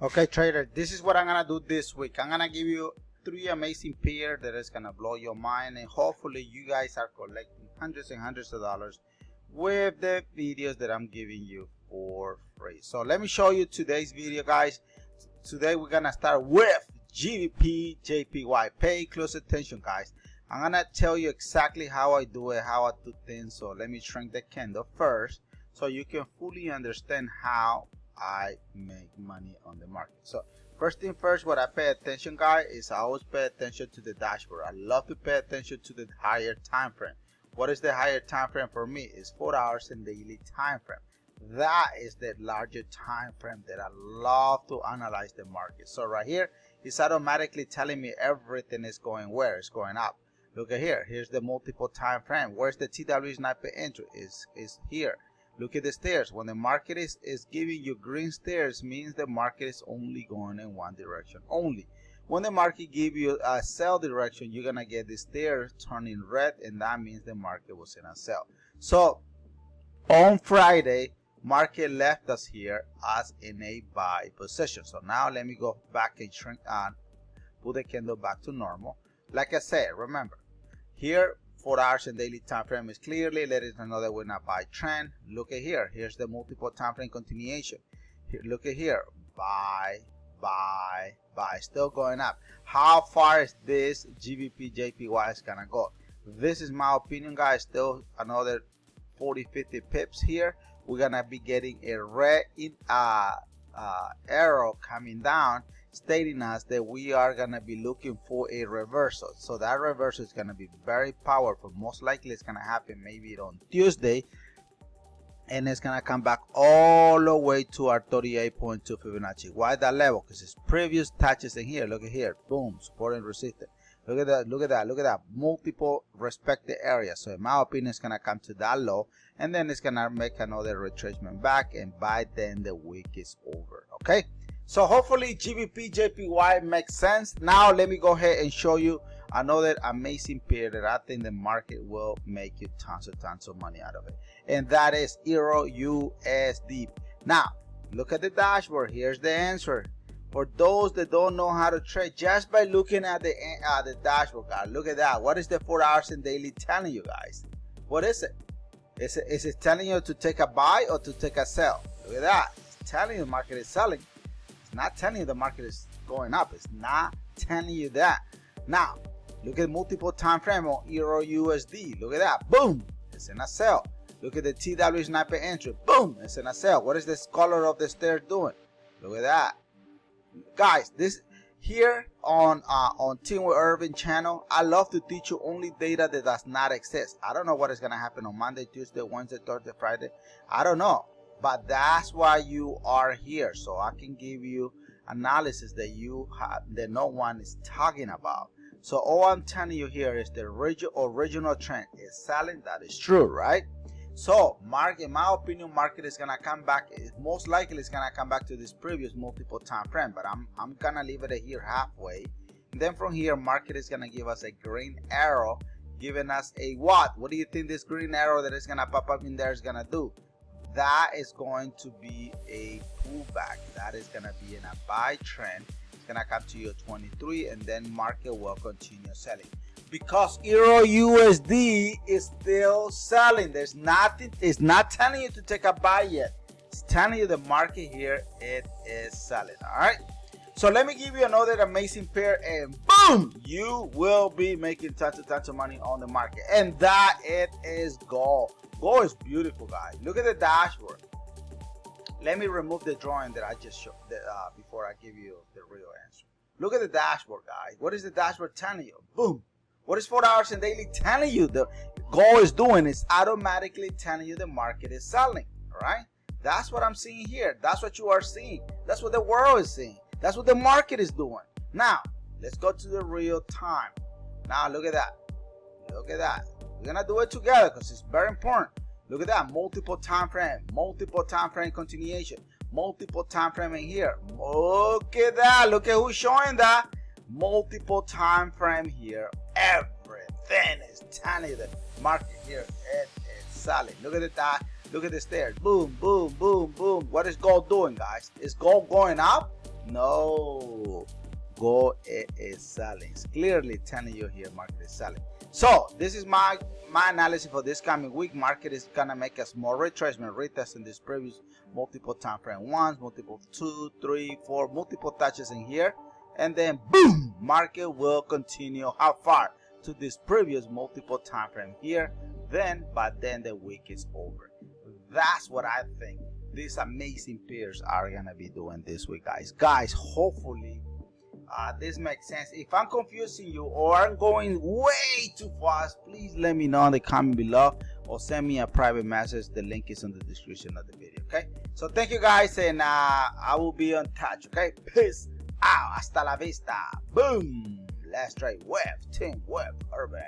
Okay, trader, this is what I'm gonna do this week. I'm gonna give you 3 amazing pairs that is gonna blow your mind, and hopefully you guys are collecting hundreds and hundreds of dollars with the videos that I'm giving you for free. So let me show you today's video, guys. Today we're gonna start with GBPJPY. Pay close attention, guys. I'm gonna tell you exactly how I do it, how I do things. So let me shrink the candle first so you can fully understand how I make money on the market. So first thing first, what I pay attention, guys, is I always pay attention to the dashboard. I love to pay attention to the higher time frame. What is the higher time frame for me? It's 4 hours and daily time frame. That is the larger time frame that I love to analyze the market. So right here, it's automatically telling me everything is going where? It's going up. Look at here. Here's the multiple time frame. Where's the TW sniper entry? Is here. Look at the stairs. When the market is giving you green stairs, means the market is only going in one direction only. When the market give you a sell direction, you're gonna get the stairs turning red, and that means the market was in a sell. So on Friday, market left us here as in a buy position. So now let me go back and shrink and put the candle back to normal. Like I said, remember here, 4 hours and daily time frame is clearly letting us know that we're not buy trend. Look at here. Here's the multiple time frame continuation. Here, look at here. Buy, buy, buy. Still going up. How far is this GBPJPY is gonna go? This is my opinion, guys. Still another 40-50 pips here. We're gonna be getting a red arrow coming down, stating us that we are gonna be looking for a reversal. So that reversal is gonna be very powerful. Most likely it's gonna happen maybe on Tuesday, and it's gonna come back all the way to our 38.2 Fibonacci. Why that level? Because its previous touches in here. Look at here, boom, support and resistance. Look at that, look at that, look at that. Multiple respected areas. So in my opinion, it's gonna come to that low, and then it's gonna make another retracement back, and by then the week is over. Okay, so hopefully GBPJPY makes sense. Now let me go ahead and show you another amazing pair that I think the market will make you tons of money out of it, and that is EURUSD. Now look at the dashboard. Here's the answer. For those that don't know how to trade, just by looking at the dashboard, guys, look at that. What is the 4 hours and daily telling you, guys? What is it? Is it telling you to take a buy or to take a sell? Look at that. It's telling you the market is selling. It's not telling you the market is going up. It's not telling you that. Now, look at multiple time frame on EURUSD. Look at that. Boom. It's in a sell. Look at the TW sniper entry. Boom. It's in a sell. What is this color of the stairs doing? Look at that. Guys, this here on Team with Irvin channel, I love to teach you only data that does not exist. I don't know what is going to happen on Monday, Tuesday, Wednesday, Thursday, Friday. I don't know, but that's why you are here, so I can give you analysis that that no one is talking about. So all I'm telling you here is the original trend is selling. That is true, right? So market, in my opinion, market is gonna come back. Most likely it's gonna come back to this previous multiple time frame, but I'm gonna leave it here halfway. And then from here, market is gonna give us a green arrow, giving us a what? What do you think this green arrow that is gonna pop up in there is gonna do? That is going to be a pullback. That is gonna be in a buy trend. It's gonna come to your 23, and then market will continue selling. Because EURUSD is still selling. There's nothing, it's not telling you to take a buy yet. It's telling you the market here, it is selling. All right. So let me give you another amazing pair, and boom, you will be making tons of money on the market. And that it is gold. Gold is beautiful, guys. Look at the dashboard. Let me remove the drawing that I just showed before I give you the real answer. Look at the dashboard, guys. What is the dashboard telling you? Boom. What is 4 hours and daily telling you the gold is doing? It's automatically telling you the market is selling. All right. That's what I'm seeing here. That's what you are seeing. That's what the world is seeing. That's what the market is doing. Now, let's go to the real time. Now, look at that. Look at that. We're going to do it together because it's very important. Look at that. Multiple time frame continuation. Multiple time frame in here. Look at that. Look at who's showing that. Multiple time frame here. Everything is telling you the market here, it is selling. Look at that. Look at the stairs. Boom, boom, boom, boom. What is gold doing, guys? Is gold going up? No, go is selling. It's clearly telling you here market is selling. So this is my analysis for this coming week. Market is gonna make a small retracement, retesting this previous multiple time frame ones, multiple 2, 3, 4, multiple touches in here, and then boom, market will continue how far to this previous multiple time frame here. Then, but then the week is over. That's what I think these amazing pairs are gonna be doing this week, guys. Hopefully this makes sense. If I'm confusing you or I'm going way too fast, please let me know in the comment below or send me a private message. The link is in the description of the video. Okay, so thank you guys, and I will be in touch. Okay, peace out. Hasta la vista. Boom. Let's trade web, team web, urban.